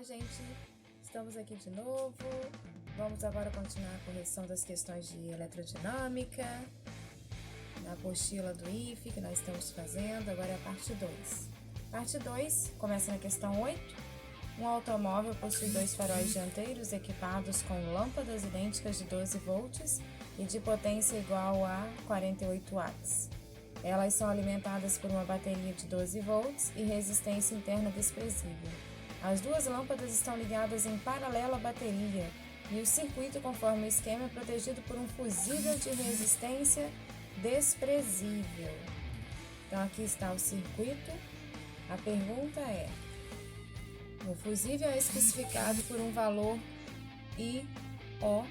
Olá, gente! Estamos aqui de novo. Vamos agora continuar a correção das questões de eletrodinâmica, na apostila do IFE que nós estamos fazendo. Agora é a parte 2. Parte 2 começa na questão 8. Um automóvel possui 2 faróis dianteiros equipados com lâmpadas idênticas de 12 volts e de potência igual a 48 watts. Elas são alimentadas por uma bateria de 12 volts e resistência interna desprezível. As duas lâmpadas estão ligadas em paralelo à bateria e o circuito, conforme o esquema, é protegido por um fusível de resistência desprezível. Então, aqui está o circuito. A pergunta é: o fusível é especificado por um valor I.O.,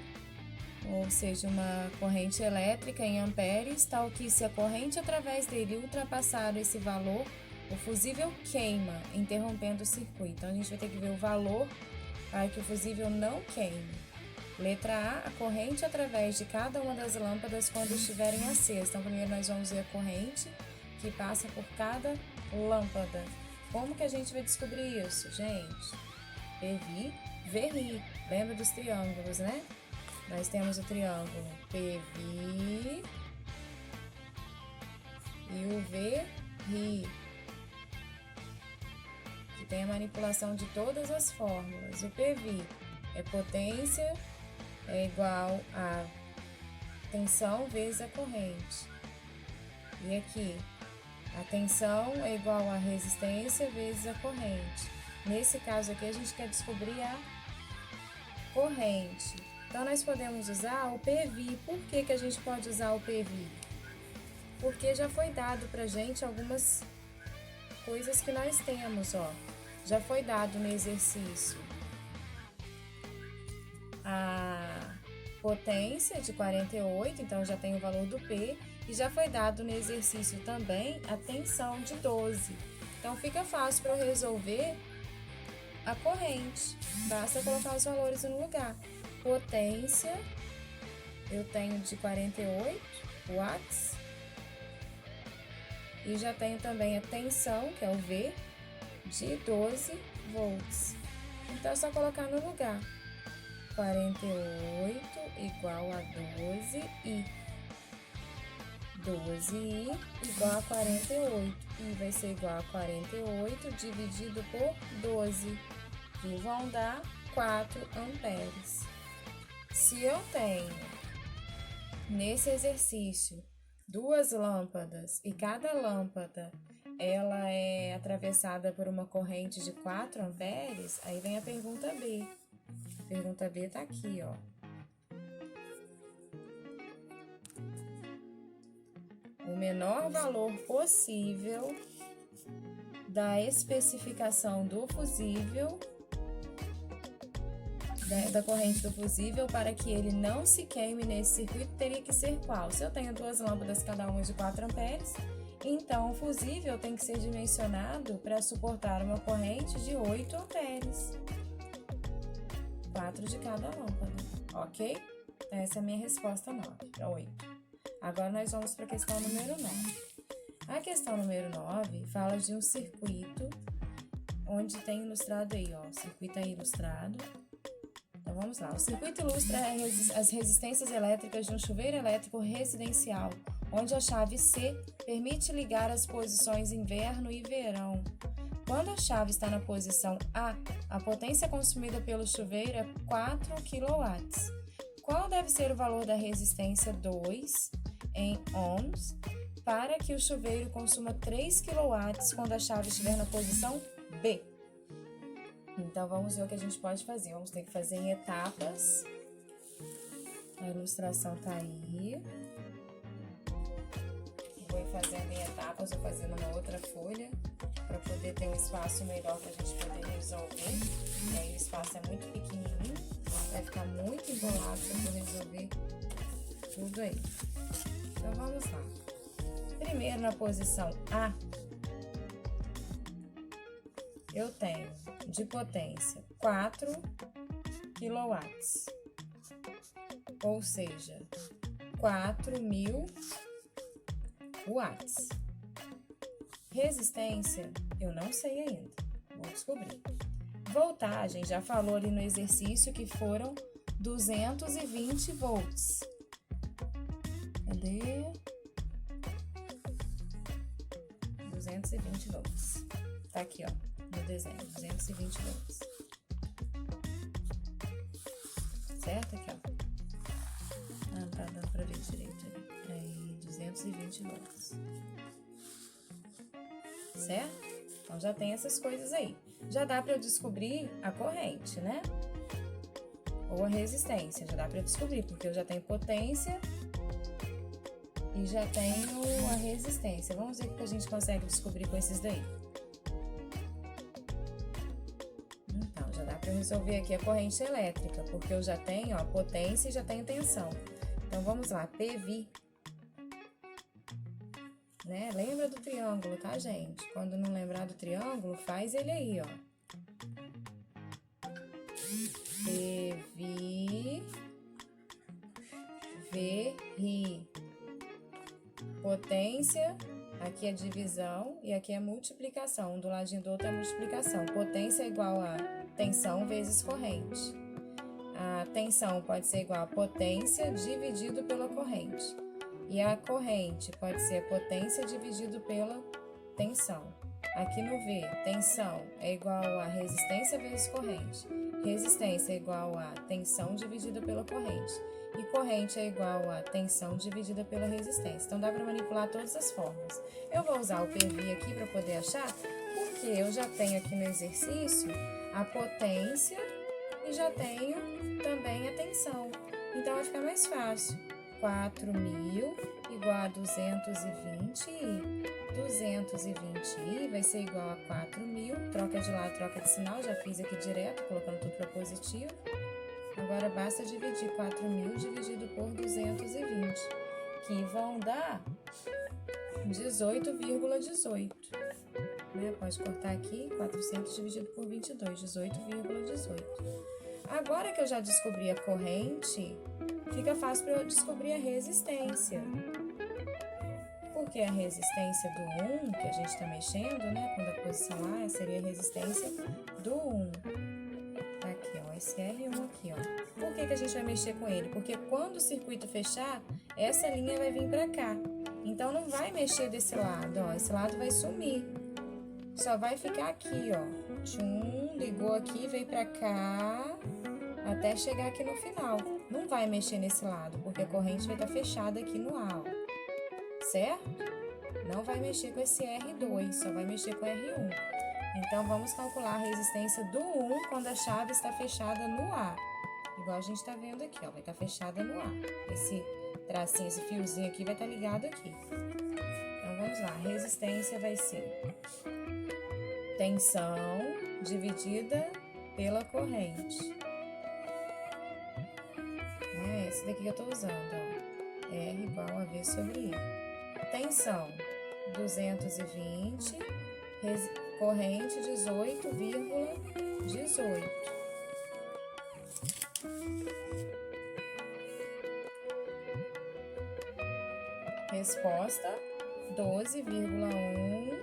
ou seja, uma corrente elétrica em amperes, tal que se a corrente através dele ultrapassar esse valor, o fusível queima, interrompendo o circuito. Então, a gente vai ter que ver o valor para que o fusível não queime. Letra A, a corrente através de cada uma das lâmpadas quando estiverem acesas. Então, primeiro nós vamos ver a corrente que passa por cada lâmpada. Como que a gente vai descobrir isso, gente? PV, VRI. Lembra dos triângulos, né? Nós temos o triângulo PV e o VRI, que tem a manipulação de todas as fórmulas. O PV é potência é igual a tensão vezes a corrente. E aqui, a tensão é igual a resistência vezes a corrente. Nesse caso aqui, a gente quer descobrir a corrente. Então, nós podemos usar o PV. Por que a gente pode usar o PV? Porque já foi dado pra gente algumas coisas que nós temos, ó. Já foi dado no exercício a potência de 48, então já tem o valor do P. E já foi dado no exercício também a tensão de 12. Então, fica fácil para eu resolver a corrente. Basta colocar os valores no lugar. Potência, eu tenho de 48 watts. E já tenho também a tensão, que é o V, de 12 volts. Então, é só colocar no lugar. 48 igual a 12 e 12i igual a 48. I vai ser igual a 48 dividido por 12, que vão dar 4 amperes. Se eu tenho, nesse exercício, duas lâmpadas e cada lâmpada ela é atravessada por uma corrente de 4 amperes, aí vem a pergunta B. A pergunta B tá aqui, ó. O menor valor possível da especificação do fusível, da corrente do fusível, para que ele não se queime nesse circuito, teria que ser qual? Se eu tenho duas lâmpadas, cada uma de 4 amperes, então o fusível tem que ser dimensionado para suportar uma corrente de 8 amperes. 4 de cada lâmpada, ok? Então, essa é a minha resposta 9, 8. Agora nós vamos para a questão número 9. A questão número 9 fala de um circuito onde tem ilustrado aí, ó, o circuito é ilustrado. Então vamos lá. O circuito ilustra as resistências elétricas de um chuveiro elétrico residencial, onde a chave C permite ligar as posições inverno e verão. Quando a chave está na posição a potência consumida pelo chuveiro é 4 kW. Qual deve ser o valor da resistência 2 em ohms para que o chuveiro consuma 3 kW quando a chave estiver na posição B? Então, vamos ver o que a gente pode fazer. Vamos ter que fazer em etapas. A ilustração tá aí. Vou fazendo em etapas, vou fazendo uma outra folha para poder ter um espaço melhor para a gente poder resolver. E aí o espaço é muito pequenininho, vai ficar muito embolado para eu resolver tudo aí. Então vamos lá. Primeiro, na posição A, eu tenho de potência 4 kW, ou seja, 4.000 watts. Resistência, eu não sei ainda, vou descobrir. Voltagem, já falou ali no exercício que foram 220 volts. Cadê? 220 volts. Tá aqui, ó, no desenho, 220 volts. Certo? Aqui, ó. Ah, não tá dando pra ver direito ali. Aí, 220 volts. Certo? Então, já tem essas coisas aí. Já dá pra eu descobrir a corrente, né? Ou a resistência, já dá pra eu descobrir, porque eu já tenho potência e já tenho a resistência. Vamos ver o que a gente consegue descobrir com esses daí. Então, já dá para resolver aqui a corrente elétrica, porque eu já tenho a potência e já tenho tensão. Então, vamos lá, PV. Né? Lembra do triângulo, tá, gente? Quando não lembrar do triângulo, faz ele aí, ó. PV, VRI. Potência, aqui é divisão e aqui é multiplicação. Um do ladinho do outro é multiplicação. Potência é igual a tensão vezes corrente. A tensão pode ser igual a potência dividido pela corrente. E a corrente pode ser a potência dividido pela tensão. Aqui no V, tensão é igual a resistência vezes corrente. Resistência é igual a tensão dividida pela corrente. E corrente é igual a tensão dividida pela resistência. Então, dá para manipular todas as formas. Eu vou usar o PV aqui para poder achar, porque eu já tenho aqui no exercício a potência e já tenho também a tensão. Então, vai ficar mais fácil. 4.000 igual a 220i. 220i vai ser igual a 4.000. Troca de lado, troca de sinal. Já fiz aqui direto, colocando tudo para positivo. Agora, basta dividir 4.000 dividido por 220, que vão dar 18,18. Né? Pode cortar aqui, 400 dividido por 22, 18,18. Agora que eu já descobri a corrente, fica fácil para eu descobrir a resistência. Porque a resistência do 1, que a gente está mexendo, né? Quando a posição A seria a resistência do 1. Aqui, ó, esse R1 aqui, ó. Por que a gente vai mexer com ele? Porque quando o circuito fechar, essa linha vai vir para cá. Então, não vai mexer desse lado, ó. Esse lado vai sumir. Só vai ficar aqui, ó. Tchum, ligou aqui, veio para cá, até chegar aqui no final. Não vai mexer nesse lado, porque a corrente vai estar fechada aqui no A, ó. Certo? Não vai mexer com esse R2, só vai mexer com R1. Então, vamos calcular a resistência do 1 quando a chave está fechada no A. Igual a gente está vendo aqui, ó, vai estar fechada no A. Esse tracinho, esse fiozinho aqui vai estar ligado aqui. Então, vamos lá. A resistência vai ser tensão dividida pela corrente. É esse daqui que eu estou usando, ó. R igual a V sobre I. Tensão, 220, corrente 18,18. Resposta, 12,1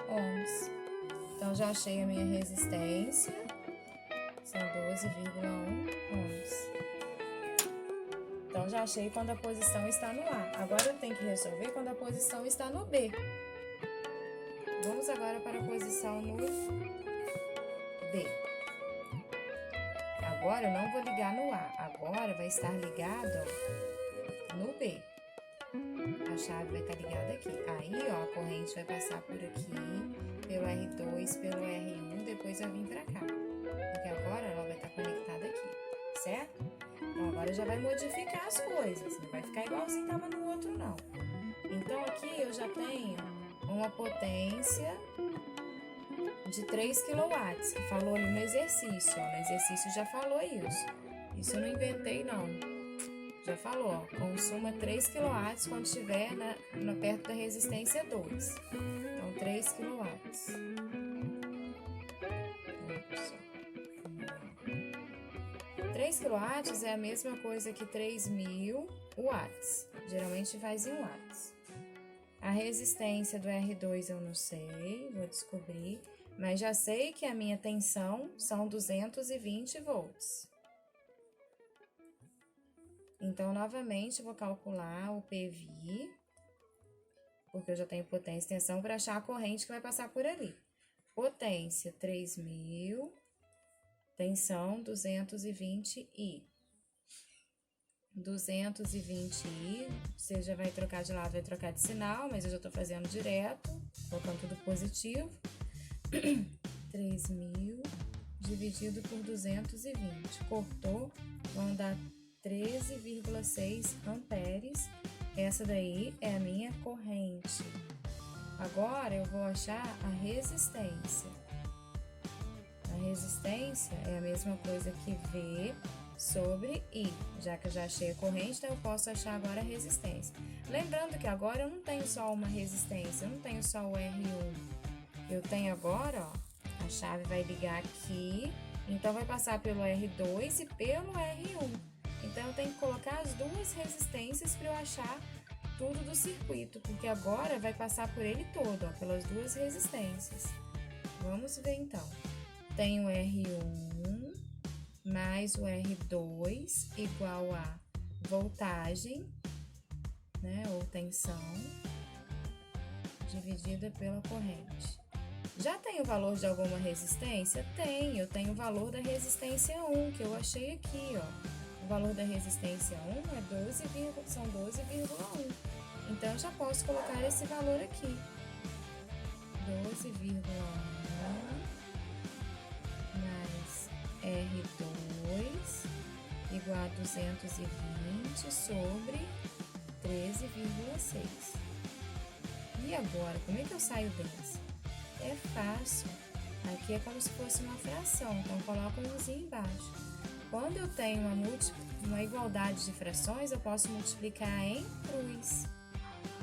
ohms. Então, já achei a minha resistência, são 12,1 ohms. Então, já achei quando a posição está no A. Agora, eu tenho que resolver quando a posição está no B. Vamos agora para a posição no B. Agora, eu não vou ligar no A. Agora, vai estar ligado, ó, no B. A chave vai estar ligada aqui. Aí, ó, a corrente vai passar por aqui, pelo R2, pelo R1, depois vai vir para cá. Porque agora ela vai estar conectada aqui, certo? Então, agora já vai modificar as coisas, não vai ficar igualzinho estava no outro, não. Então, aqui eu já tenho uma potência de 3 kW, que falou ali no exercício, ó. No exercício já falou isso. Isso eu não inventei, não. Já falou, ó, consuma 3 kW quando estiver perto da resistência 2. Então, 3 kW. 3 kW é a mesma coisa que 3.000 watts. Geralmente faz em watts. A resistência do R2 eu não sei, vou descobrir. mas já sei que a minha tensão são 220 volts. Então, novamente, vou calcular o PV, porque eu já tenho potência e tensão, para achar a corrente que vai passar por ali. Potência, 3.000, tensão, 220I. 220i, você já vai trocar de lado, vai trocar de sinal, mas eu já tô fazendo direto, colocando tudo positivo. 3.000 dividido por 220, cortou, vão dar 13,6 amperes. Essa daí é a minha corrente. Agora eu vou achar a resistência. A resistência é a mesma coisa que V sobre I. Já que eu já achei a corrente, então eu posso achar agora a resistência. Lembrando que agora eu não tenho só uma resistência, eu não tenho só o R1. Eu tenho agora, ó, a chave vai ligar aqui, então vai passar pelo R2 e pelo R1. Então eu tenho que colocar as duas resistências para eu achar tudo do circuito, porque agora vai passar por ele todo, ó, pelas duas resistências. Vamos ver então. Tem o R1 mais o R2 igual a voltagem, né, ou tensão, dividida pela corrente. Já tem o valor de alguma resistência? Tem, eu tenho o valor da resistência 1, que eu achei aqui, ó. O valor da resistência 1 são 12,1. Então, eu já posso colocar esse valor aqui. 12,1 mais R2 igual a 220 sobre 13,6. E agora, como é que eu saio dessa? É fácil. Aqui é como se fosse uma fração, então coloco um umzinho embaixo. Quando eu tenho uma igualdade de frações, eu posso multiplicar em cruz.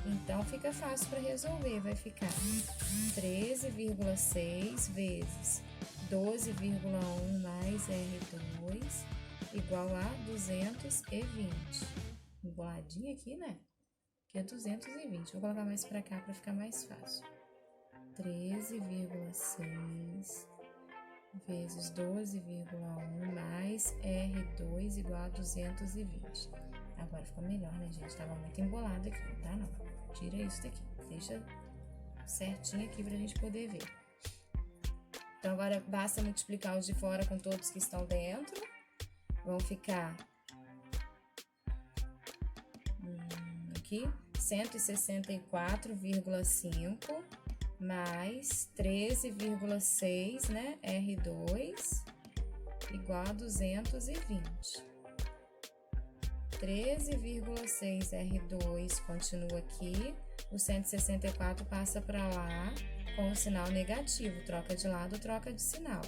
Então, fica fácil para resolver. Vai ficar 13,6 vezes 12,1 mais R2 igual a 220. Emboladinho aqui, né? Que é 220. Vou colocar mais para cá para ficar mais fácil. 13,6 vezes 12,1 mais R2 igual a 220. Agora ficou melhor, né, gente? Tava muito embolado aqui, não tá não? Tira isso daqui, deixa certinho aqui pra gente poder ver. Então, agora basta multiplicar os de fora com todos que estão dentro. Vão ficar aqui 164,5 mais 13,6, né, R2 igual a 220. 13,6 R2 continua aqui, o 164 passa para lá com o sinal negativo, troca de lado, troca de sinal.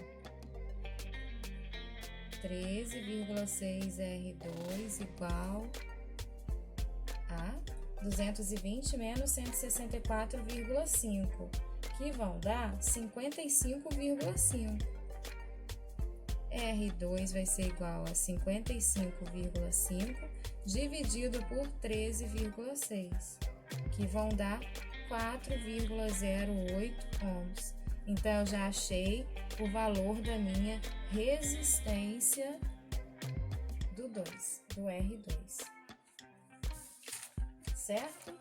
13,6 R2 igual a 220 menos 164,5, que vão dar 55,5. R2 vai ser igual a 55,5 dividido por 13,6, que vão dar 4,08 ohms. Então, eu já achei o valor da minha resistência do R2. Certo?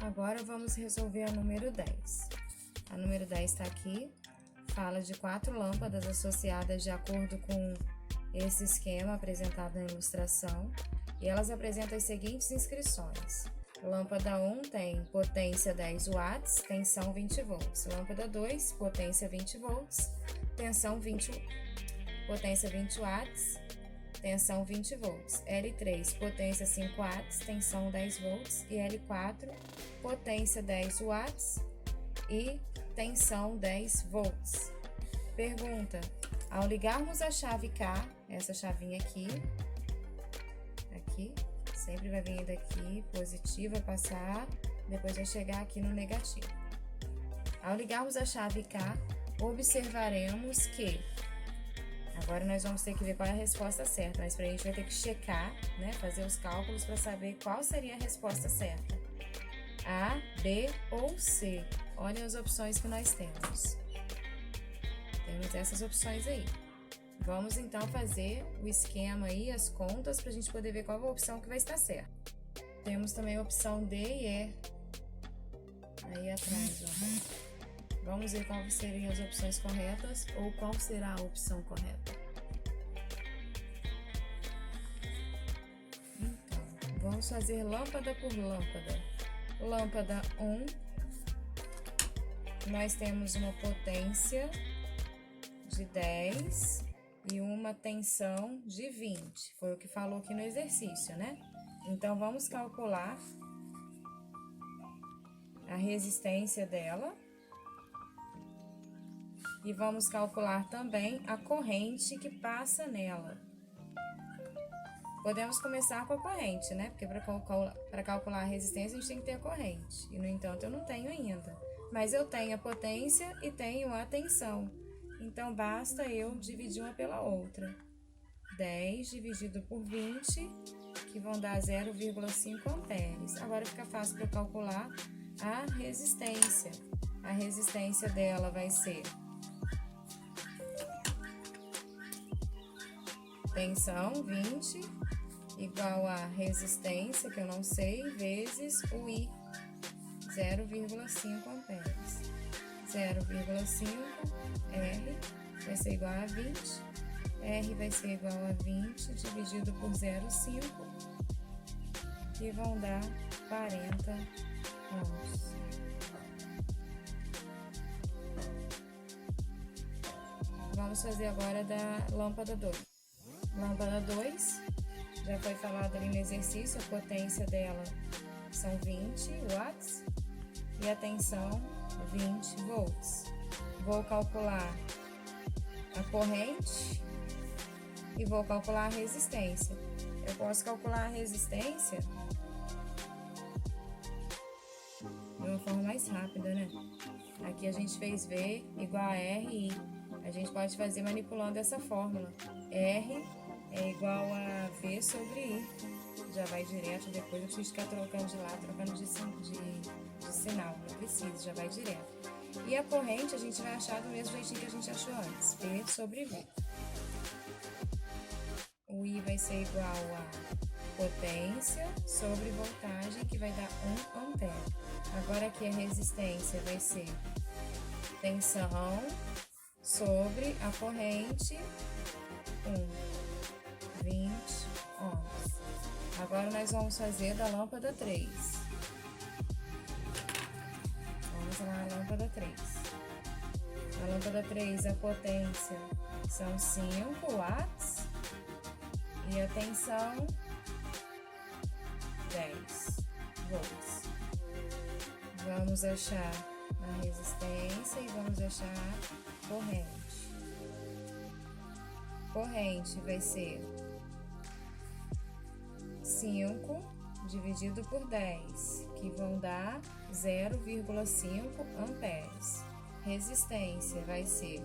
Agora vamos resolver a número 10. A número 10 está aqui, fala de 4 lâmpadas associadas de acordo com esse esquema apresentado na ilustração, e elas apresentam as seguintes inscrições. Lâmpada 1 tem potência 10 watts, tensão 20 volts. Lâmpada 2, potência 20 volts, tensão 20, potência 20 watts, tensão 20 volts. L3, potência 5 watts, tensão 10 volts. E L4, potência 10 watts e tensão 10 volts. Pergunta: ao ligarmos a chave K, essa chavinha aqui, sempre vai vir daqui, positivo, vai passar, depois vai chegar aqui no negativo. Ao ligarmos a chave K, observaremos que agora nós vamos ter que ver qual é a resposta certa, mas para a gente vai ter que checar, né, fazer os cálculos para saber qual seria a resposta certa. A, B ou C. olhem as opções que nós temos. Temos essas opções aí. Vamos então fazer o esquema aí, as contas, para a gente poder ver qual a opção que vai estar certa. Temos também a opção D e E. Aí atrás, ó. Vamos ver quais seriam as opções corretas ou qual será a opção correta. Então, vamos fazer lâmpada por lâmpada. Lâmpada 1, nós temos uma potência de 10 e uma tensão de 20. Foi o que falou aqui no exercício, né? Então, vamos calcular a resistência dela e vamos calcular também a corrente que passa nela. Podemos começar com a corrente, né? Porque para calcular a resistência a gente tem que ter a corrente. E, no entanto, eu não tenho ainda. Mas eu tenho a potência e tenho a tensão. Então, basta eu dividir uma pela outra. 10 dividido por 20, que vão dar 0,5 amperes. Agora fica fácil para eu calcular a resistência. A resistência dela vai ser tensão 20 igual a resistência, que eu não sei, vezes o I, 0,5 amperes. 0,5 R vai ser igual a 20, R vai ser igual a 20 dividido por 0,5, que vão dar 40 ohms. Vamos fazer agora da lâmpada 2. Lâmpada 2, já foi falado ali no exercício, a potência dela são 20 watts e a tensão 20 volts. Vou calcular a corrente e vou calcular a resistência. Eu posso calcular a resistência de uma forma mais rápida, né? Aqui a gente fez V igual a RI. A gente pode fazer manipulando essa fórmula. R é igual a V sobre I. Já vai direto, depois eu preciso ficar trocando de lado, trocando de sinal. Não precisa, já vai direto. E a corrente a gente vai achar do mesmo jeitinho que a gente achou antes. P sobre V. O I vai ser igual a potência sobre voltagem, que vai dar 1 ampere. Agora aqui a resistência vai ser tensão sobre a corrente 20 ohms. Agora nós vamos fazer da lâmpada 3. Vamos lá, a lâmpada 3. A lâmpada 3, a potência são 5 watts e a tensão 10 volts. Vamos achar a resistência e vamos achar a corrente. Corrente vai ser 5 dividido por 10, que vão dar 0,5 amperes. Resistência vai ser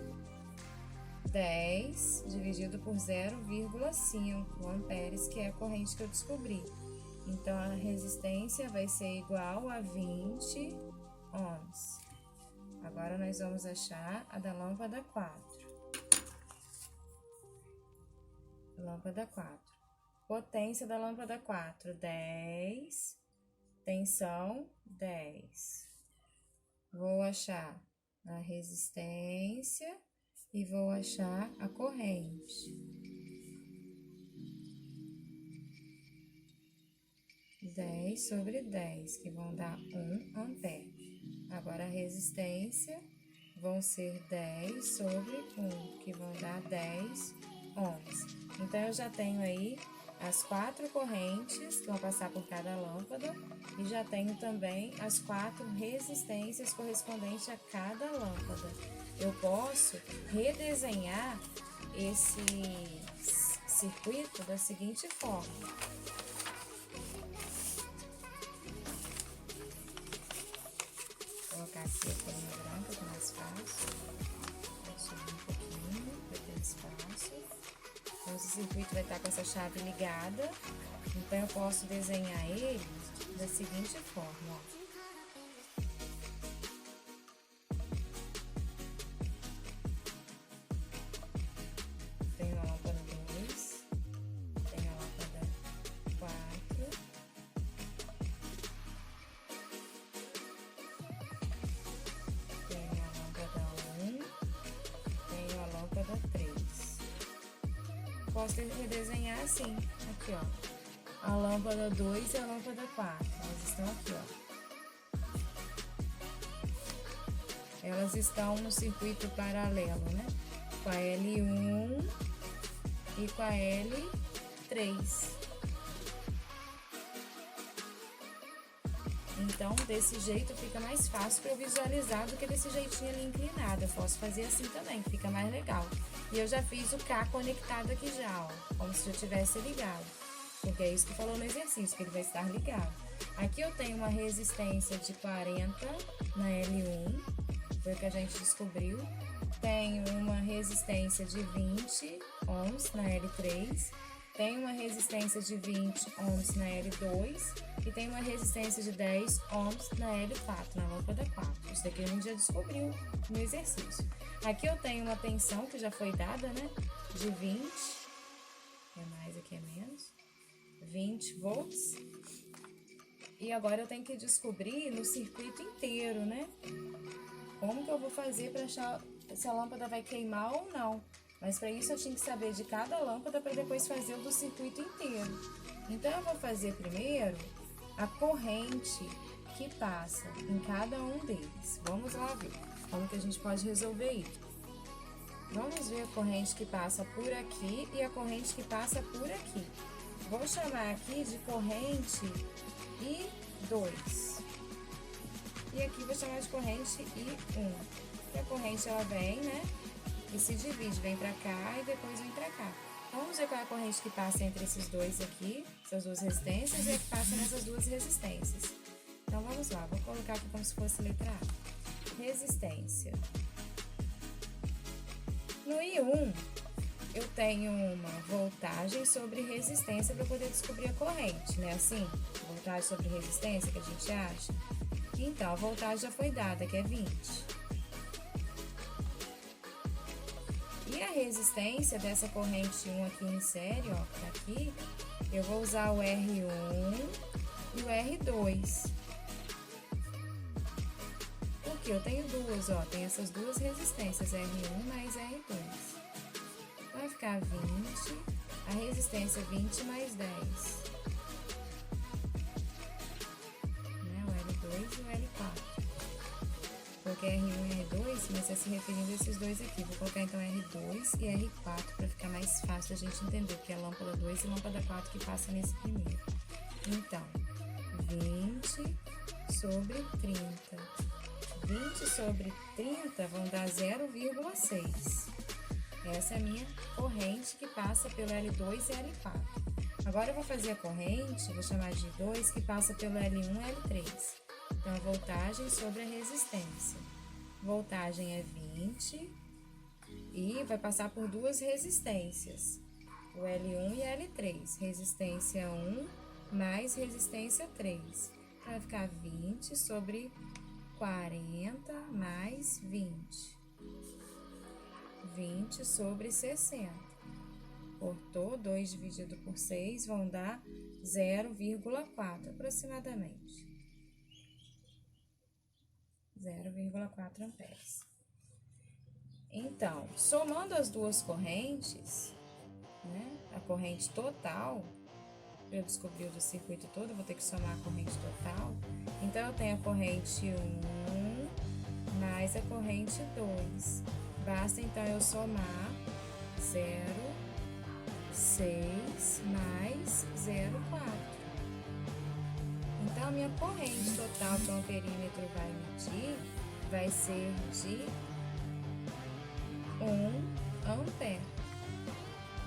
10 dividido por 0,5 amperes, que é a corrente que eu descobri. Então, a resistência vai ser igual a 20 ohms. Agora, nós vamos achar a da lâmpada 4. Lâmpada 4. Potência da lâmpada 4, 10. Tensão, 10. Vou achar a resistência e vou achar a corrente. 10 sobre 10, que vão dar 1 ampere. Agora, a resistência vão ser 10 sobre 1, que vão dar 10 ohms. Então, eu já tenho aí as 4 correntes que vão passar por cada lâmpada e já tenho também as 4 resistências correspondentes a cada lâmpada. Eu posso redesenhar esse circuito da seguinte forma. Vou colocar aqui a folha branca, que é mais fácil. Vou subir um pouquinho para ter espaço. Então, esse circuito vai estar com essa chave ligada. Então, eu posso desenhar ele da seguinte forma, ó. posso redesenhar assim, aqui, ó. A lâmpada 2 e a lâmpada 4, elas estão aqui, ó. Elas estão no circuito paralelo, né? Com a L1 e com a L3. Então, desse jeito fica mais fácil para eu visualizar do que desse jeitinho ali inclinado. Eu posso fazer assim também, que fica mais legal. E eu já fiz o K conectado aqui já, ó, como se eu tivesse ligado. Porque é isso que falou no exercício, que ele vai estar ligado. Aqui eu tenho uma resistência de 40 na L1, foi o que a gente descobriu. Tenho uma resistência de 20 ohms na L3. Tem uma resistência de 20 ohms na L2 e tem uma resistência de 10 ohms na L4, na lâmpada 4. Isso daqui a gente já descobriu no exercício. Aqui eu tenho uma tensão que já foi dada, né? De 20, é mais, aqui é menos, 20 volts. E agora eu tenho que descobrir no circuito inteiro, né? Como que eu vou fazer para achar se a lâmpada vai queimar ou não. Mas para isso eu tinha que saber de cada lâmpada para depois fazer o do circuito inteiro. Então eu vou fazer primeiro a corrente que passa em cada um deles. Vamos lá ver como que a gente pode resolver isso. Vamos ver a corrente que passa por aqui e a corrente que passa por aqui. Vou chamar aqui de corrente I2. E aqui vou chamar de corrente I1. E a corrente ela vem, né? E se divide, vem pra cá e depois vem pra cá. Então, vamos ver qual é a corrente que passa entre esses dois aqui, essas duas resistências, e a que passa nessas duas resistências. Então, vamos lá, vou colocar aqui como se fosse letra A. Resistência. No I1, eu tenho uma voltagem sobre resistência para poder descobrir a corrente, né? Assim, voltagem sobre resistência que a gente acha. Então, a voltagem já foi dada, que é 20. E a resistência dessa corrente 1 aqui em série, ó, que tá aqui, eu vou usar o R1 e o R2. Porque eu tenho duas, ó, tem essas duas resistências, R1 mais R2. Vai ficar 20, a resistência 20 mais 10. Né, o L2 e o L4. Coloquei R1 e R2, mas é se referindo a esses dois aqui. Vou colocar então R2 e R4 para ficar mais fácil a gente entender, porque é lâmpada 2 e lâmpada 4 que passa nesse primeiro. Então, 20 sobre 30. 20 sobre 30 vão dar 0,6. Essa é a minha corrente que passa pelo L2 e L4. Agora eu vou fazer a corrente, vou chamar de 2, que passa pelo L1 e L3. Então, a voltagem sobre a resistência. Voltagem é 20 e vai passar por duas resistências, o L1 e L3. Resistência 1 mais resistência 3. Então, vai ficar 20 sobre 40 mais 20. 20 sobre 60. Cortou, 2 dividido por 6 vão dar 0,4 aproximadamente. 0,4 amperes. Então, somando as duas correntes, né, a corrente total, eu descobri o do circuito todo, eu vou ter que somar a corrente total. Então, eu tenho a corrente 1 mais a corrente 2. Basta, então, eu somar 0,6 mais 0,4. Então, a minha corrente total que o amperímetro vai medir vai ser de 1 ampere.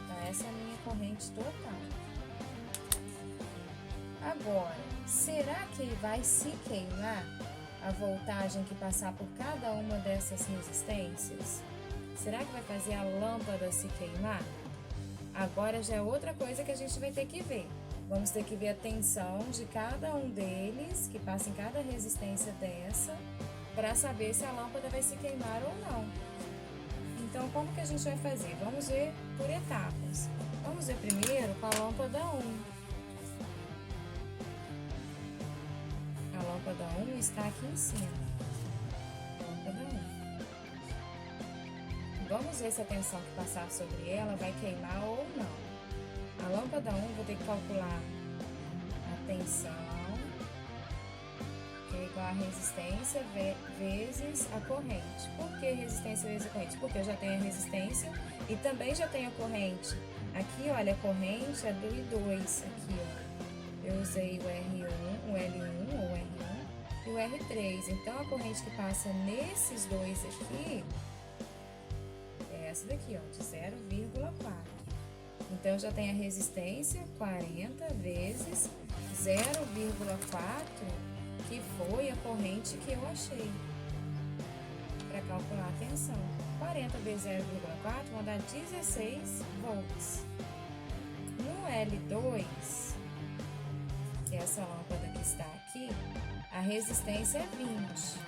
Então, essa é a minha corrente total. Agora, será que vai se queimar a voltagem que passar por cada uma dessas resistências? Será que vai fazer a lâmpada se queimar? Agora já é outra coisa que a gente vai ter que ver. Vamos ter que ver a tensão de cada um deles, que passa em cada resistência dessa, para saber se a lâmpada vai se queimar ou não. Então, como que a gente vai fazer? Vamos ver por etapas. Vamos ver primeiro com a lâmpada 1. A lâmpada 1 está aqui em cima. Lâmpada 1. vamos ver se a tensão que passar sobre ela vai queimar ou não. A lâmpada 1, vou ter que calcular a tensão, que é igual a resistência vezes a corrente. Por que resistência vezes a corrente? Porque eu já tenho a resistência e também já tenho a corrente. Aqui, olha, a corrente é do I2, aqui, ó. Eu usei o R1, o L1 ou R1 e o R3. Então, a corrente que passa nesses dois aqui é essa daqui, ó, de 0,4. Então, eu já tenho a resistência 40 vezes 0,4, que foi a corrente que eu achei, para calcular a tensão. 40 vezes 0,4 vão dar 16 volts. No L2, que é essa lâmpada que está aqui, a resistência é 20.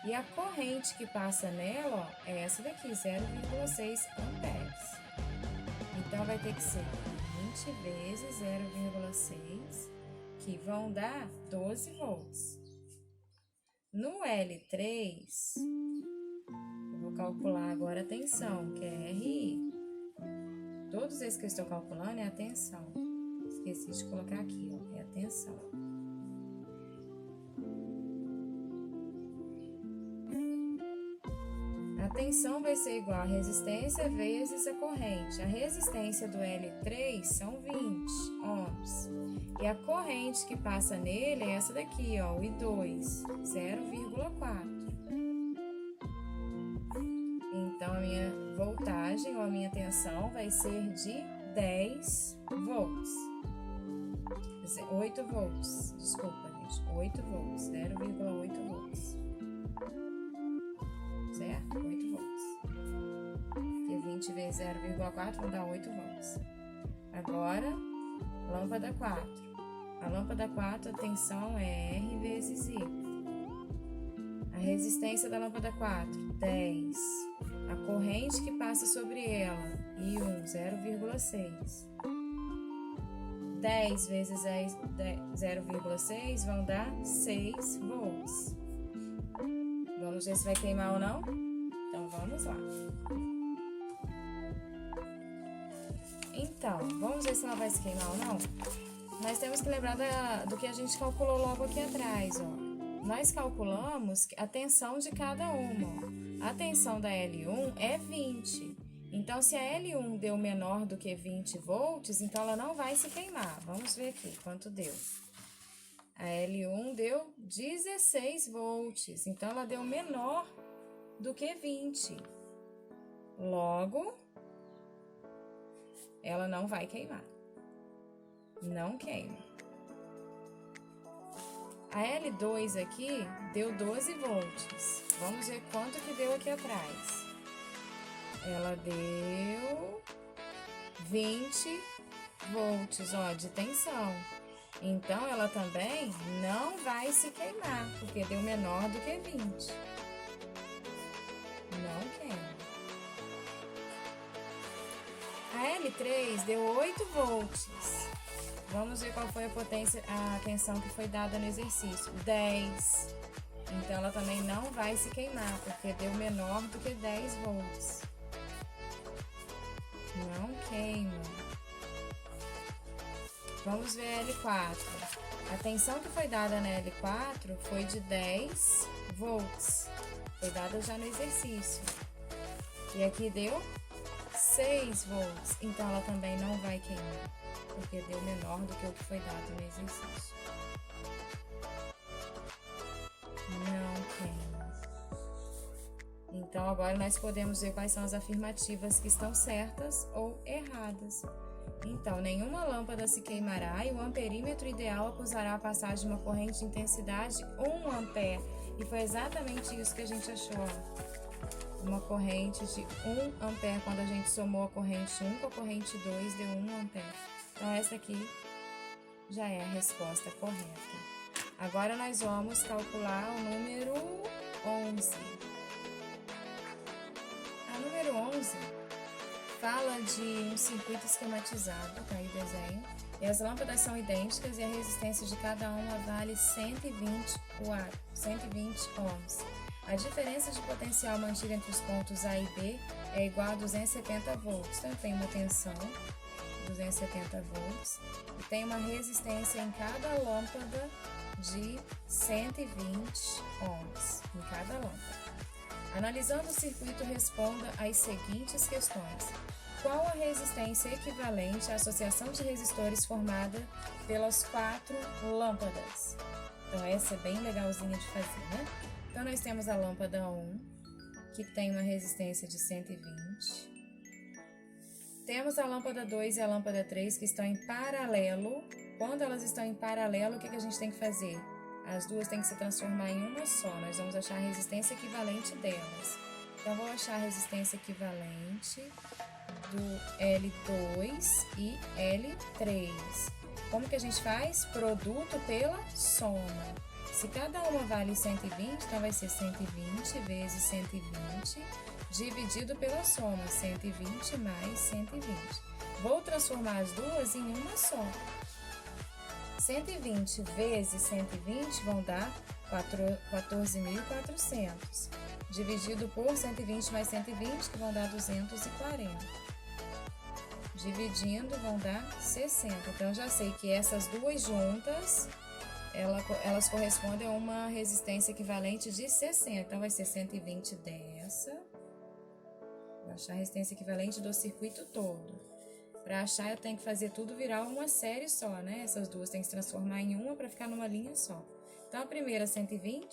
E a corrente que passa nela, ó, é essa daqui, 0,6 amperes. Então, vai ter que ser 20 vezes 0,6, que vão dar 12 volts. No L3, eu vou calcular agora a tensão, que é RI. Todos esses que eu estou calculando é a tensão. Esqueci de colocar aqui, ó, é a tensão. A tensão vai ser igual a resistência vezes a corrente. A resistência do L3 são 20 ohms. E a corrente que passa nele é essa daqui, ó, o I2, 0,4. Então, a minha voltagem ou a minha tensão vai ser de 10 volts. 8 volts, desculpa, gente, 8 volts, 0,8 volts. Certo? 8 volts. Porque 20 vezes 0,4 vão dar 8 volts. Agora, lâmpada 4. A lâmpada 4, a tensão é R vezes I. A resistência da lâmpada 4, 10. A corrente que passa sobre ela, I1, 0,6. 10 vezes 0,6 vão dar 6 volts. Vamos ver se vai queimar ou não? Então, vamos lá. Então, vamos ver se ela vai se queimar ou não? Nós temos que lembrar do que a gente calculou logo aqui atrás, ó. Nós calculamos a tensão de cada uma, ó. A tensão da L1 é 20. Então, se a L1 deu menor do que 20 volts, então ela não vai se queimar. Vamos ver aqui quanto deu. A L1 deu 16 volts, então ela deu menor do que 20. Logo, ela não vai queimar. Não queima. A L2 aqui deu 12 volts. Vamos ver quanto que deu aqui atrás. Ela deu 20 volts, ó, de tensão. Então, ela também não vai se queimar, porque deu menor do que 20. Não queima. A L3 deu 8 volts. Vamos ver qual foi a potência, a tensão que foi dada no exercício. 10. Então, ela também não vai se queimar, porque deu menor do que 10 volts. Não queima. Vamos ver a L4. A tensão que foi dada na L4 foi de 10 volts. Foi dada já no exercício. E aqui deu 6 volts. Então, ela também não vai queimar, porque deu menor do que o que foi dado no exercício. Não queima. Então, agora nós podemos ver quais são as afirmativas que estão certas ou erradas. Então, nenhuma lâmpada se queimará e o amperímetro ideal acusará a passagem de uma corrente de intensidade 1 ampere. E foi exatamente isso que a gente achou. Uma corrente de 1 ampere, quando a gente somou a corrente 1 com a corrente 2, deu 1 ampere. Então, essa aqui já é a resposta correta. Agora, nós vamos calcular o número 11. A número 11 fala de um circuito esquematizado, tá aí o desenho, e as lâmpadas são idênticas e a resistência de cada uma vale 120 ohms. A diferença de potencial mantida entre os pontos A e B é igual a 270 volts. Então, eu tenho uma tensão, 270 volts, e tem uma resistência em cada lâmpada de 120 ohms, em cada lâmpada. Analisando o circuito, responda às seguintes questões. Qual a resistência equivalente à associação de resistores formada pelas 4 lâmpadas? Então, essa é bem legalzinha de fazer, né? Então, nós temos a lâmpada 1, que tem uma resistência de 120. Temos a lâmpada 2 e a lâmpada 3, que estão em paralelo. Quando elas estão em paralelo, o que a gente tem que fazer? As duas têm que se transformar em uma só. Nós vamos achar a resistência equivalente delas. Então, vou achar a resistência equivalente do L2 e L3. Como que a gente faz? Produto pela soma. Se cada uma vale 120, então vai ser 120 vezes 120 dividido pela soma, 120 mais 120. Vou transformar as duas em uma só. 120 vezes 120 vão dar 14.400, dividido por 120 mais 120, que vão dar 240. Dividindo, vão dar 60. Então, já sei que essas duas juntas, elas correspondem a uma resistência equivalente de 60. Então, vai ser 120 dessa. Vou achar a resistência equivalente do circuito todo. Para achar, eu tenho que fazer tudo virar uma série só, né? Essas duas têm que se transformar em uma para ficar numa linha só. Então, a primeira 120,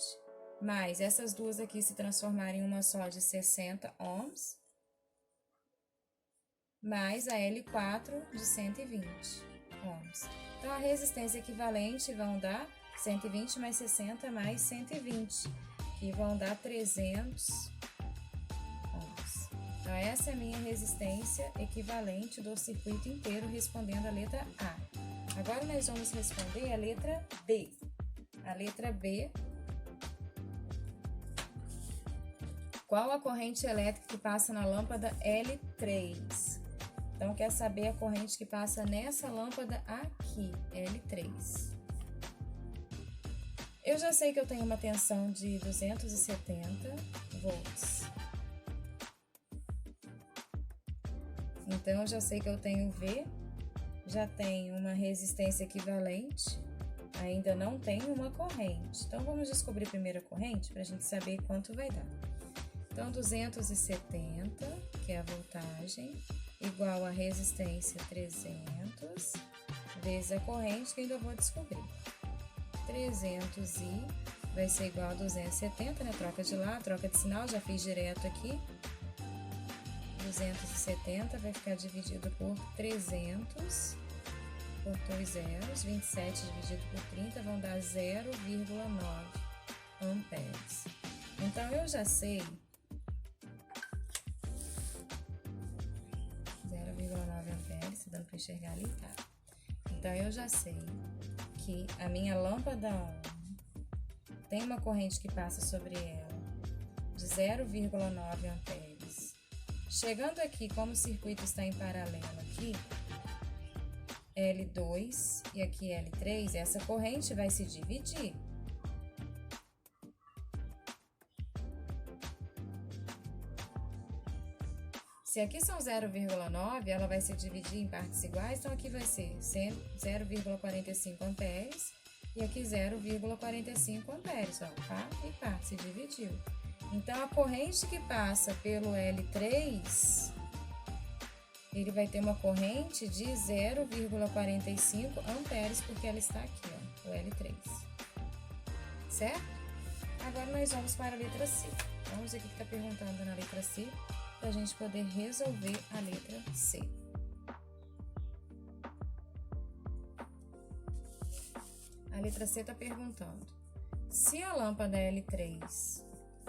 mais essas duas aqui se transformarem em uma só de 60 ohms, mais a L4 de 120 ohms. Então, a resistência equivalente vão dar 120 mais 60 mais 120, que vão dar 300 ohms. Então, essa é a minha resistência equivalente do circuito inteiro, respondendo a letra A. Agora, nós vamos responder a letra B. A letra B, qual a corrente elétrica que passa na lâmpada L3? Então, quer saber a corrente que passa nessa lâmpada aqui, L3. Eu já sei que eu tenho uma tensão de 270 volts. Então, eu já sei que eu tenho V, já tenho uma resistência equivalente, ainda não tenho uma corrente. Então, vamos descobrir primeiro a corrente para a gente saber quanto vai dar. Então, 270, que é a voltagem, igual a resistência 300, vezes a corrente, que ainda vou descobrir. 300 e vai ser igual a 270, né? Troca de lá, troca de sinal, já fiz direto aqui. 270 vai ficar dividido por 300, por 2 zeros, 27 dividido por 30 vão dar 0,9 amperes. Então, eu já sei 0,9 amperes, dando para enxergar ali, tá? Então, eu já sei que a minha lâmpada 1 tem uma corrente que passa sobre ela de 0,9 amperes. Chegando aqui, como o circuito está em paralelo aqui, L2 e aqui L3, essa corrente vai se dividir. Se aqui são 0,9, ela vai se dividir em partes iguais, então aqui vai ser 0,45 amperes e aqui 0,45 amperes, ó, pá e pá, se dividiu. Então, a corrente que passa pelo L3, ele vai ter uma corrente de 0,45 amperes, porque ela está aqui, ó, o L3. Certo? Agora, nós vamos para a letra C. Vamos ver o que está perguntando na letra C, para a gente poder resolver a letra C. A letra C está perguntando: se a lâmpada L3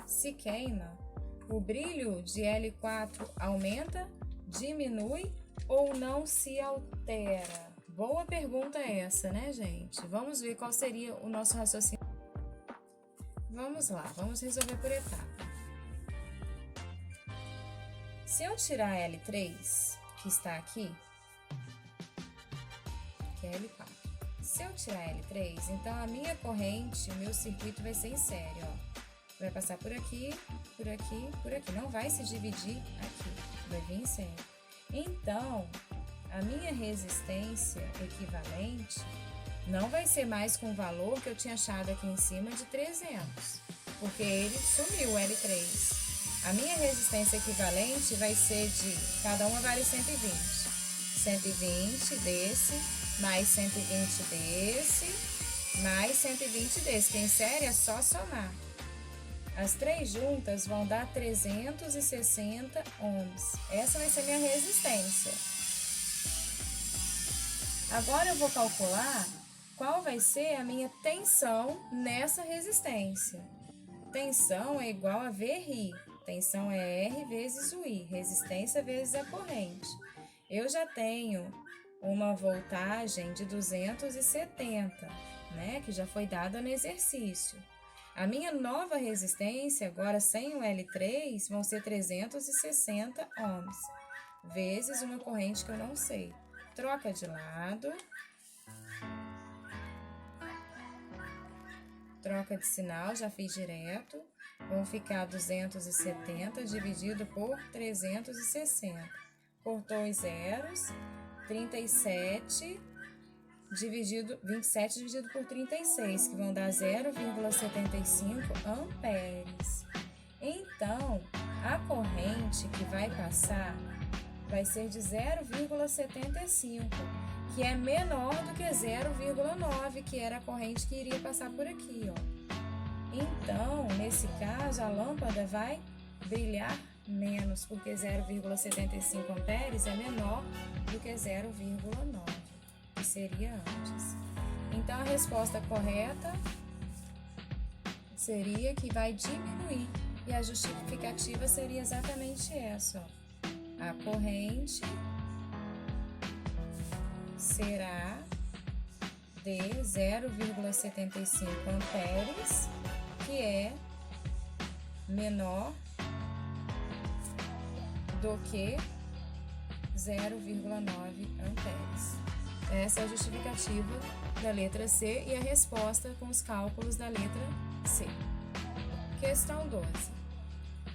se queima, o brilho de L4 aumenta, diminui ou não se altera? Boa pergunta essa, né, gente? Vamos ver qual seria o nosso raciocínio. Vamos lá, vamos resolver por etapa. Se eu tirar L3, que está aqui, que é L4. Se eu tirar L3, então a minha corrente, o meu circuito vai ser em série, ó. Vai passar por aqui, por aqui, por aqui. Não vai se dividir aqui. Vai vir em série. Então, a minha resistência equivalente não vai ser mais com o valor que eu tinha achado aqui em cima de 300, porque ele sumiu, o L3. A minha resistência equivalente vai ser de, cada uma vale 120. 120 desse, mais 120 desse, mais 120 desse. Que em série é só somar. As três juntas vão dar 360 ohms. Essa vai ser minha resistência. Agora eu vou calcular qual vai ser a minha tensão nessa resistência. Tensão é igual a VRI. Tensão é R vezes o I, resistência vezes a corrente. Eu já tenho uma voltagem de 270, né, que já foi dada no exercício. A minha nova resistência, agora sem o L3, vão ser 360 ohms, vezes uma corrente que eu não sei. Troca de lado. Troca de sinal, já fiz direto. Vão ficar 270 dividido por 360. Cortou os zeros. 27 dividido, 27 dividido por 36, que vão dar 0,75 amperes. Então, a corrente que vai passar vai ser de 0,75, que é menor do que 0,9, que era a corrente que iria passar por aqui, ó. Então, nesse caso, a lâmpada vai brilhar menos, porque 0,75 amperes é menor do que 0,9, que seria antes. Então, a resposta correta seria que vai diminuir, e a justificativa seria exatamente essa, ó. A corrente será de 0,75 amperes, que é menor do que 0,9 amperes. Essa é a justificativa da letra C e a resposta com os cálculos da letra C. Questão 12.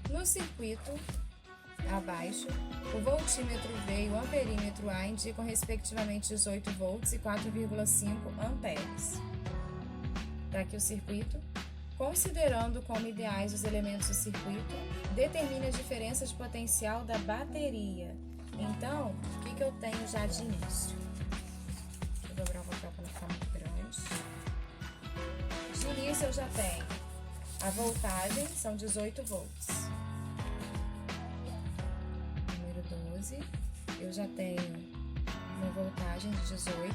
No circuito abaixo, o voltímetro V e o amperímetro A indicam respectivamente 18 volts e 4,5 amperes. Daqui o circuito. Considerando como ideais os elementos do circuito, determine a diferença de potencial da bateria. Então, o que eu tenho já de início? Deixa eu dobrar o papel para não ficar muito grande. De início eu já tenho a voltagem, são 18 volts. Número 12, eu já tenho uma voltagem de 18,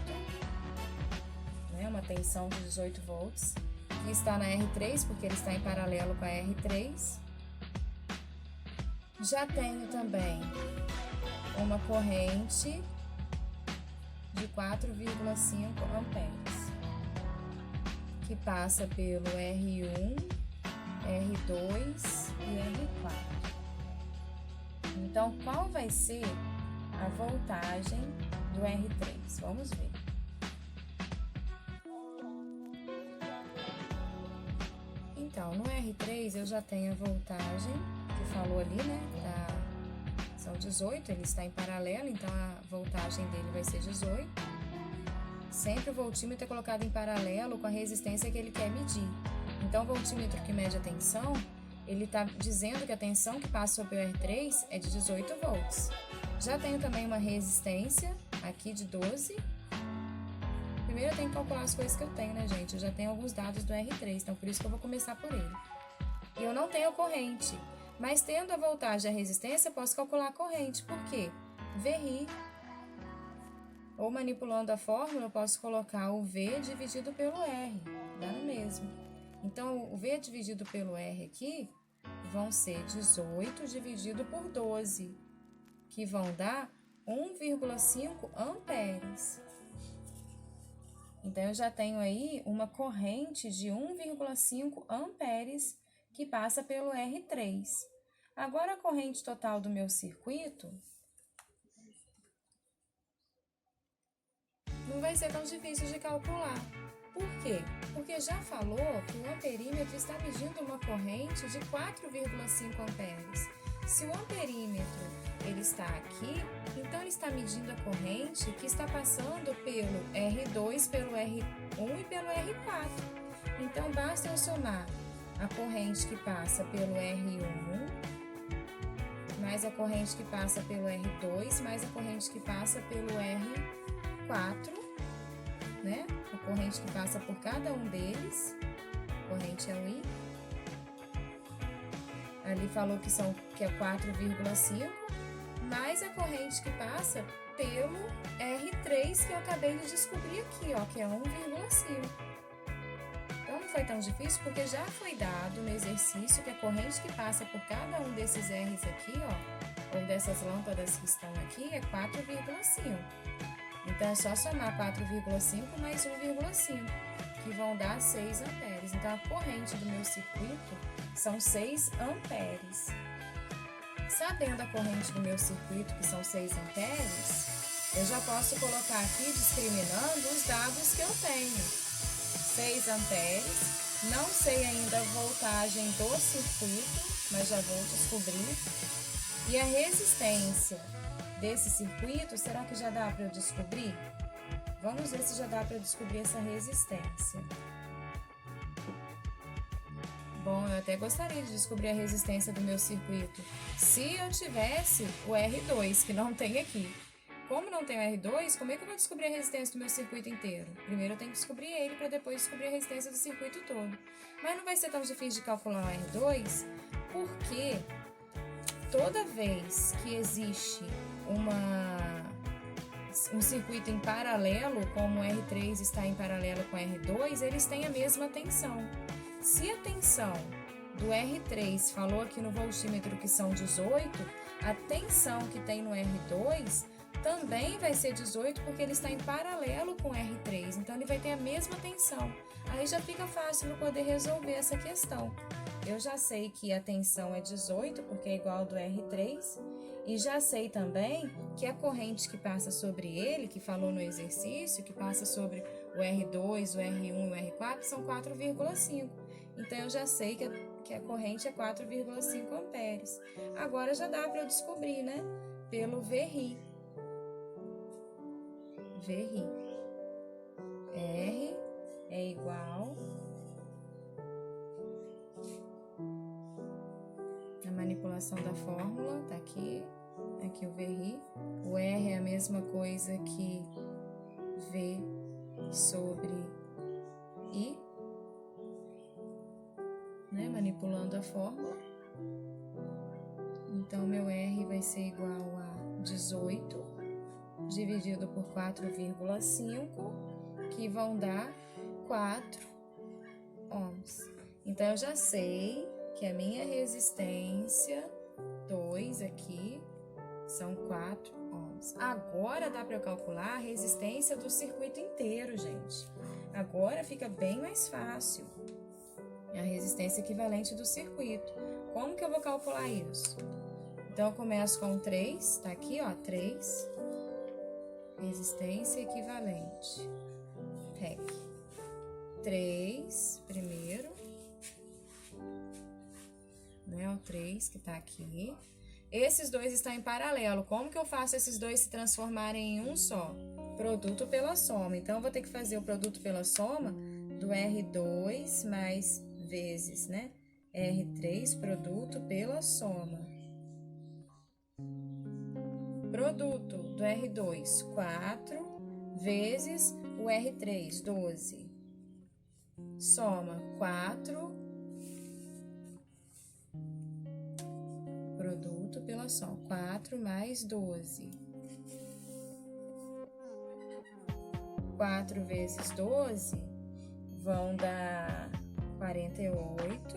né, uma tensão de 18 volts. Que está na R3, porque ele está em paralelo com a R3. Já tenho também uma corrente de 4,5 amperes, que passa pelo R1, R2 e R4. Então, qual vai ser a voltagem do R3? Vamos ver. Então, no R3 eu já tenho a voltagem, que falou ali, né? São 18, ele está em paralelo, então a voltagem dele vai ser 18. Sempre o voltímetro é colocado em paralelo com a resistência que ele quer medir. Então, o voltímetro que mede a tensão, ele está dizendo que a tensão que passa sobre o R3 é de 18 volts. Já tenho também uma resistência aqui de 12. Primeiro eu tenho que calcular as coisas que eu tenho, né, gente? Eu já tenho alguns dados do R3, então por isso que eu vou começar por ele. E eu não tenho corrente, mas tendo a voltagem e a resistência, eu posso calcular a corrente. Por quê? VRI. Ou manipulando a fórmula, eu posso colocar o V dividido pelo R, dá no mesmo. Então, o V dividido pelo R aqui vão ser 18 dividido por 12, que vão dar 1,5 amperes. Então, eu já tenho aí uma corrente de 1,5 amperes que passa pelo R3. Agora, a corrente total do meu circuito não vai ser tão difícil de calcular. Por quê? Porque já falou que o amperímetro está medindo uma corrente de 4,5 amperes. Se o amperímetro ele está aqui, então ele está medindo a corrente que está passando pelo R2, pelo R1 e pelo R4. Então, basta eu somar a corrente que passa pelo R1, mais a corrente que passa pelo R2, mais a corrente que passa pelo R4, né? A corrente que passa por cada um deles, a corrente é o I. Ali falou que é 4,5, mais a corrente que passa pelo R3, que eu acabei de descobrir aqui, ó, que é 1,5. Então não foi tão difícil, porque já foi dado no exercício que a corrente que passa por cada um desses R's aqui, ó, ou dessas lâmpadas que estão aqui, é 4,5. Então é só somar 4,5 mais 1,5, que vão dar 6 amperes. Então a corrente do meu circuito são 6 amperes. Sabendo a corrente do meu circuito, que são 6 amperes, eu já posso colocar aqui, discriminando, os dados que eu tenho. 6 amperes, não sei ainda a voltagem do circuito, mas já vou descobrir. E a resistência desse circuito, será que já dá para eu descobrir? Vamos ver se já dá para eu descobrir essa resistência. Bom, eu até gostaria de descobrir a resistência do meu circuito se eu tivesse o R2, que não tem aqui. Como não tem o R2, como é que eu vou descobrir a resistência do meu circuito inteiro? Primeiro eu tenho que descobrir ele para depois descobrir a resistência do circuito todo. Mas não vai ser tão difícil de calcular o R2, porque toda vez que existe um circuito em paralelo, como o R3 está em paralelo com o R2, eles têm a mesma tensão. Se a tensão do R3 falou aqui no voltímetro que são 18, a tensão que tem no R2 também vai ser 18, porque ele está em paralelo com o R3, então ele vai ter a mesma tensão. Aí já fica fácil eu poder resolver essa questão. Eu já sei que a tensão é 18, porque é igual ao do R3, e já sei também que a corrente que passa sobre ele, que falou no exercício, que passa sobre o R2, o R1 e o R4, são 4,5. Então eu já sei que a corrente é 4,5 amperes. Agora já dá para eu descobrir, né? Pelo VRI. VRI. R é igual a manipulação da fórmula, tá aqui o VRI. O R é a mesma coisa que V sobre I, né? Manipulando a fórmula. Então, meu R vai ser igual a 18 dividido por 4,5, que vão dar 4 ohms. Então, eu já sei que a minha resistência, 2 aqui, são 4 ohms. Agora dá para eu calcular a resistência do circuito inteiro, gente. Agora fica bem mais fácil. É a resistência equivalente do circuito. Como que eu vou calcular isso? Então, eu começo com 3, tá aqui, ó, 3. Resistência equivalente. REC. 3 primeiro. Né, o 3 que tá aqui. Esses dois estão em paralelo. Como que eu faço esses dois se transformarem em um só? Produto pela soma. Então, eu vou ter que fazer o produto pela soma do R2 mais vezes, né? R3, produto pela soma. Produto do R2, 4, vezes o R3, 12. Soma 4, produto pela soma, 4 mais 12. 4 vezes 12 vão dar 48.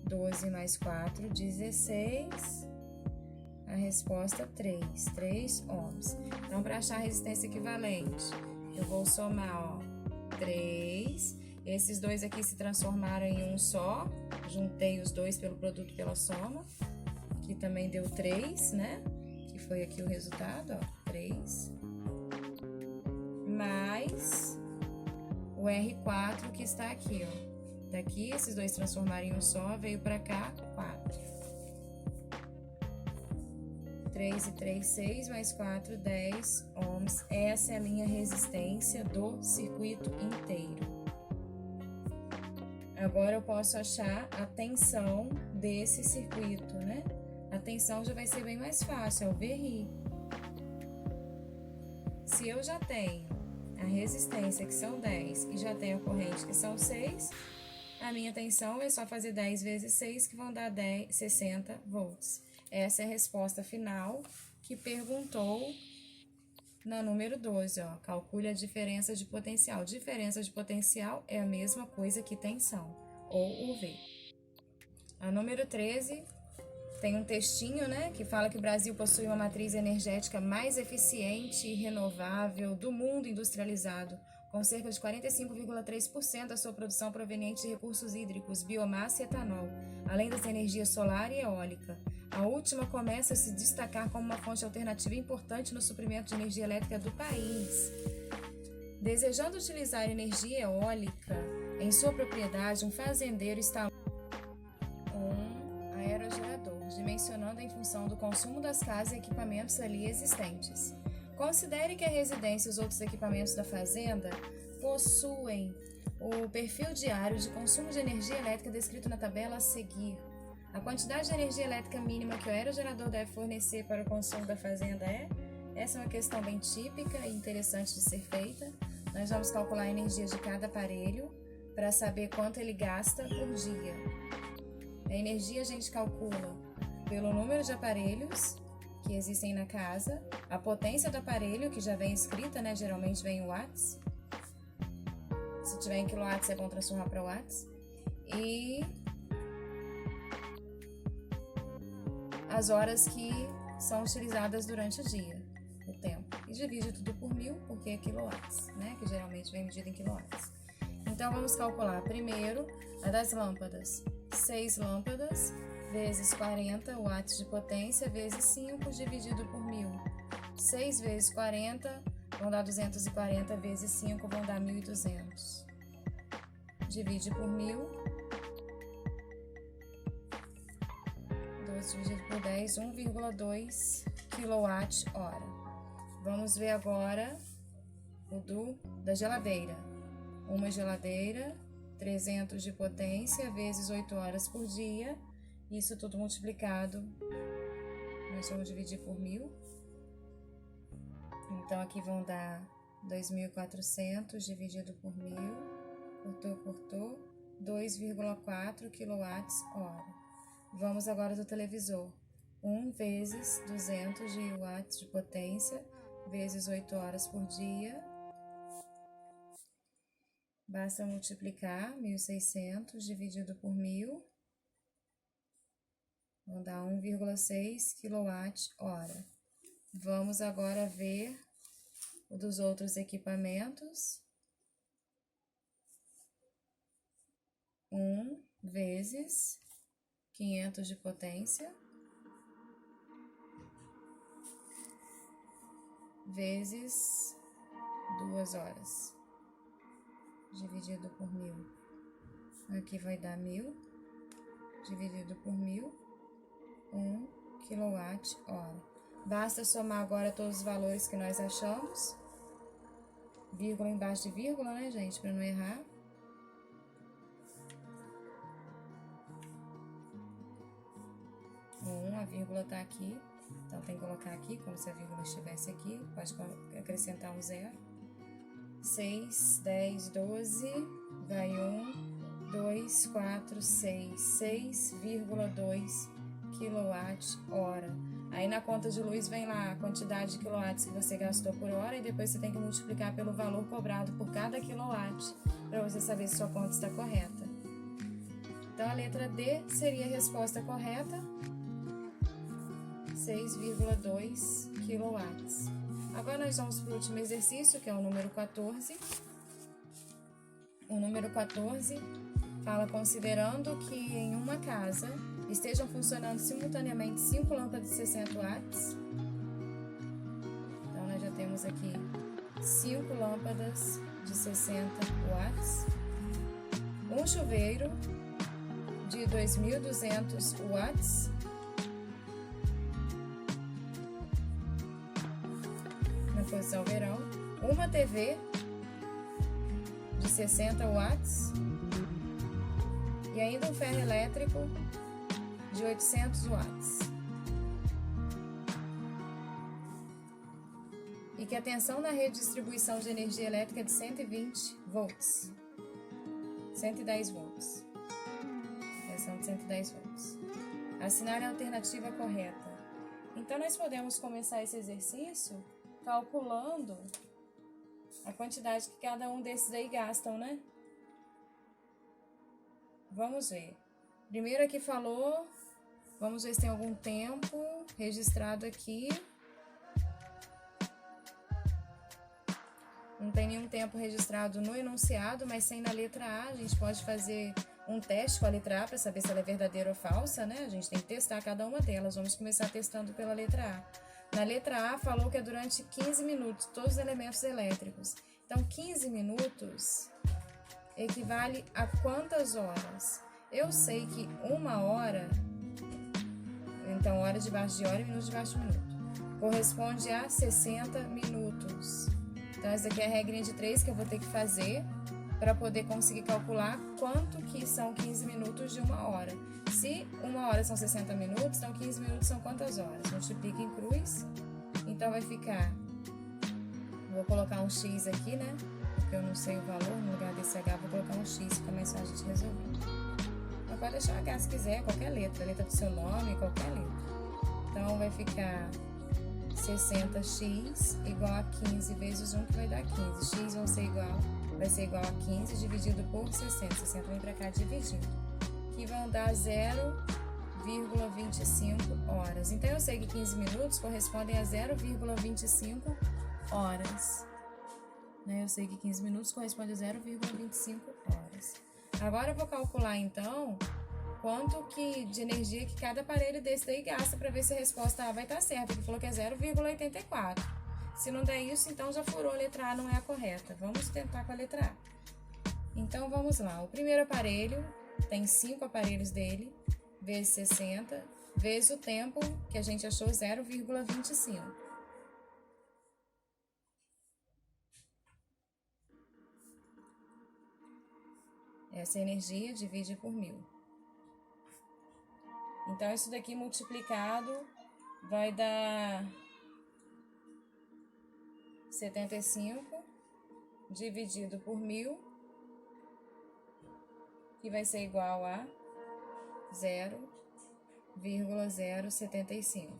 12 mais 4, 16. A resposta 3 ohms. Então, para achar a resistência equivalente, eu vou somar, ó, 3. Esses dois aqui se transformaram em um só. Juntei os dois pelo produto pela soma, que também deu 3, né? Que foi aqui o resultado, ó, 3. Mais o R4 que está aqui, ó. Daqui, esses dois transformaram em um só, veio para cá, 4. 3 e 3, 6, mais 4, 10 ohms. Essa é a minha resistência do circuito inteiro. Agora eu posso achar a tensão desse circuito, né? A tensão já vai ser bem mais fácil, é o VRI. Se eu já tenho a resistência, que são 10, e já tenho a corrente, que são 6, a minha tensão é só fazer 10 vezes 6, que vão dar 60 volts. Essa é a resposta final que perguntou na número 12, ó. Calcule a diferença de potencial. Diferença de potencial é a mesma coisa que tensão, ou o V. A número 13 tem um textinho, né, que fala que o Brasil possui uma matriz energética mais eficiente e renovável do mundo industrializado, com cerca de 45,3% da sua produção proveniente de recursos hídricos, biomassa e etanol, além das energias solar e eólica. A última começa a se destacar como uma fonte alternativa importante no suprimento de energia elétrica do país. Desejando utilizar energia eólica em sua propriedade, um fazendeiro está um aerogerador, dimensionando em função do consumo das casas e equipamentos ali existentes. Considere que a residência e os outros equipamentos da fazenda possuem o perfil diário de consumo de energia elétrica descrito na tabela a seguir. A quantidade de energia elétrica mínima que o aerogerador deve fornecer para o consumo da fazenda é? Essa é uma questão bem típica e interessante de ser feita. Nós vamos calcular a energia de cada aparelho para saber quanto ele gasta por dia. A energia a gente calcula pelo número de aparelhos que existem na casa, a potência do aparelho, que já vem escrita, né? Geralmente vem em watts. Se tiver em quilowatts, é bom transformar para watts. E as horas que são utilizadas durante o dia, o tempo. E divide tudo por 1000, porque é quilowatts, né? Que geralmente vem medido em quilowatts. Então, vamos calcular primeiro a das lâmpadas. 6 lâmpadas vezes 40 watts de potência vezes 5 dividido por 1000. 6 vezes 40 vão dar 240 vezes 5 vão dar 1200. Divide por 1000. 12 dividido por 10, 1,2 kWh. Vamos ver agora o da geladeira. Uma geladeira, 300 de potência vezes 8 horas por dia. Isso tudo multiplicado, nós vamos dividir por 1000. Então, aqui vão dar 2.400 dividido por 1000, cortou, 2,4 kWh. Vamos agora do televisor. 1 vezes 200 de watts de potência, vezes 8 horas por dia. Basta multiplicar 1.600 dividido por 1000. Vão dar 1,6 kWh. Vamos agora ver o dos outros equipamentos. 1 vezes 500 de potência, vezes 2 horas, dividido por 1000. Aqui vai dar 1000, dividido por 1000. 1 kWh. Basta somar agora todos os valores que nós achamos. Vírgula embaixo de vírgula, né, gente? Para não errar. A vírgula tá aqui. Então, tem que colocar aqui, como se a vírgula estivesse aqui. Pode acrescentar um 0. 6, 10, 12. Vai 1, 2, 4, 6. 6,2 kWh. Aí na conta de luz vem lá a quantidade de quilowatts que você gastou por hora e depois você tem que multiplicar pelo valor cobrado por cada quilowatt para você saber se sua conta está correta. Então a letra D seria a resposta correta, 6,2 kW. Agora nós vamos para o último exercício, que é o número 14. O número 14 fala considerando que em uma casa estejam funcionando simultaneamente 5 lâmpadas de 60 watts. Então, nós já temos aqui 5 lâmpadas de 60 watts, um chuveiro de 2.200 watts, na posição verão, uma TV de 60 watts e ainda um ferro elétrico de 800 watts. E que a tensão na rede de distribuição de energia elétrica é de 120 volts. 110 volts. Tensão de 110 volts. Assinale a alternativa correta. Então, nós podemos começar esse exercício calculando a quantidade que cada um desses aí gastam, né? Vamos ver. Primeiro aqui falou, vamos ver se tem algum tempo registrado aqui. Não tem nenhum tempo registrado no enunciado, mas tem na letra A. A gente pode fazer um teste com a letra A para saber se ela é verdadeira ou falsa, né? A gente tem que testar cada uma delas. Vamos começar testando pela letra A. Na letra A falou que é durante 15 minutos, todos os elementos elétricos. Então, 15 minutos equivale a quantas horas? Eu sei que uma hora, então hora debaixo de hora e minuto debaixo de minuto, corresponde a 60 minutos. Então, essa aqui é a regrinha de 3 que eu vou ter que fazer para poder conseguir calcular quanto que são 15 minutos de uma hora. Se uma hora são 60 minutos, então 15 minutos são quantas horas? Multiplica em cruz, então vai ficar, vou colocar um X aqui, né? Porque eu não sei o valor, no lugar desse H vou colocar um X, fica mais fácil de resolver. Mas pode deixar H se quiser, qualquer letra, a letra do seu nome, qualquer letra. Então vai ficar 60x igual a 15 vezes 1, que vai dar 15. X vai ser igual a 15 dividido por 60. 60 vem para cá dividindo, que vão dar 0,25 horas. Então, eu sei que 15 minutos correspondem a 0,25 horas. Né? Eu sei que 15 minutos corresponde a 0,25 horas. Agora, eu vou calcular, então, quanto de energia que cada aparelho desse daí gasta para ver se a resposta A vai estar certa. Ele falou que é 0,84. Se não der isso, então já furou, a letra A não é a correta. Vamos tentar com a letra A. Então, vamos lá. O primeiro aparelho, tem 5 aparelhos dele, vezes 60, vezes o tempo, que a gente achou 0,25. Essa energia divide por 1000. Então, isso daqui multiplicado vai dar 75 dividido por 1000, que vai ser igual a 0,075.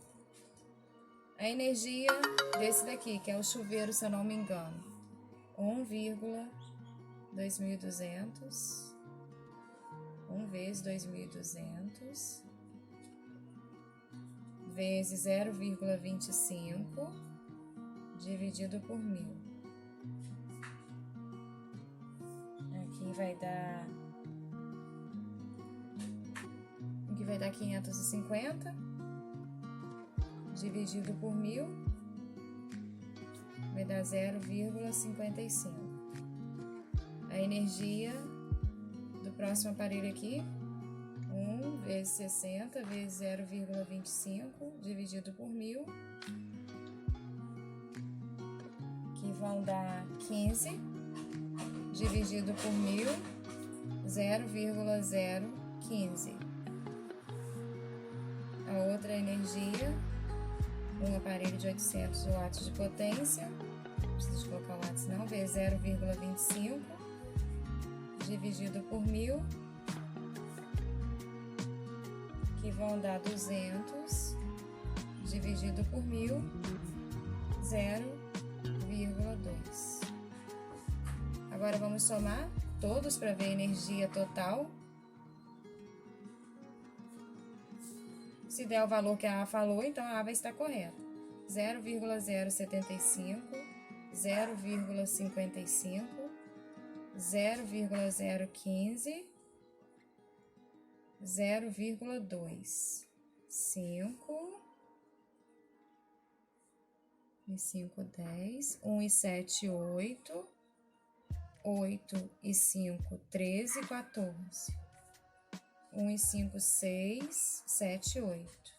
A energia desse daqui, que é o chuveiro, se eu não me engano, 1,2200, 1 vezes 2.200, vezes 0,25, dividido por 1000. Aqui vai dar 550, dividido por 1000, vai dar 0,55. A energia do próximo aparelho aqui, 1 vezes 60 vezes 0,25 dividido por 1000, que vão dar 15, dividido por 1000, 0,015. A outra energia, um aparelho de 800 watts de potência, não precisa de colocar watts não, vezes 0,25, dividido por 1000, que vão dar 200, dividido por 1000, 0,2. Agora vamos somar todos para ver a energia total. Se der o valor que a A falou, então a A vai estar correta. 0,075, 0,55, 0,015, 0,2, 5 e 5, 10, 1 e 7, 8, 8 e 5, 13, 14. 1 e 5, 6, 7, 8.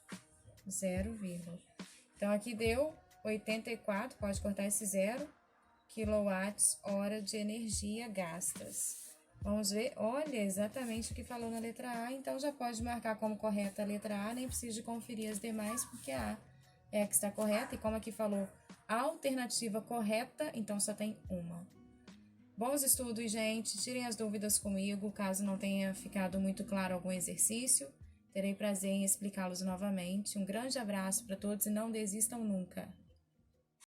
0, então aqui deu 84, pode cortar esse 0, kWh de energia gastas. Vamos ver, olha exatamente o que falou na letra A, então já pode marcar como correta a letra A, nem precisa de conferir as demais, porque a A é a que está correta, e como aqui falou a alternativa correta, então só tem uma. Bons estudos, gente, tirem as dúvidas comigo, caso não tenha ficado muito claro algum exercício, terei prazer em explicá-los novamente. Um grande abraço para todos e não desistam nunca!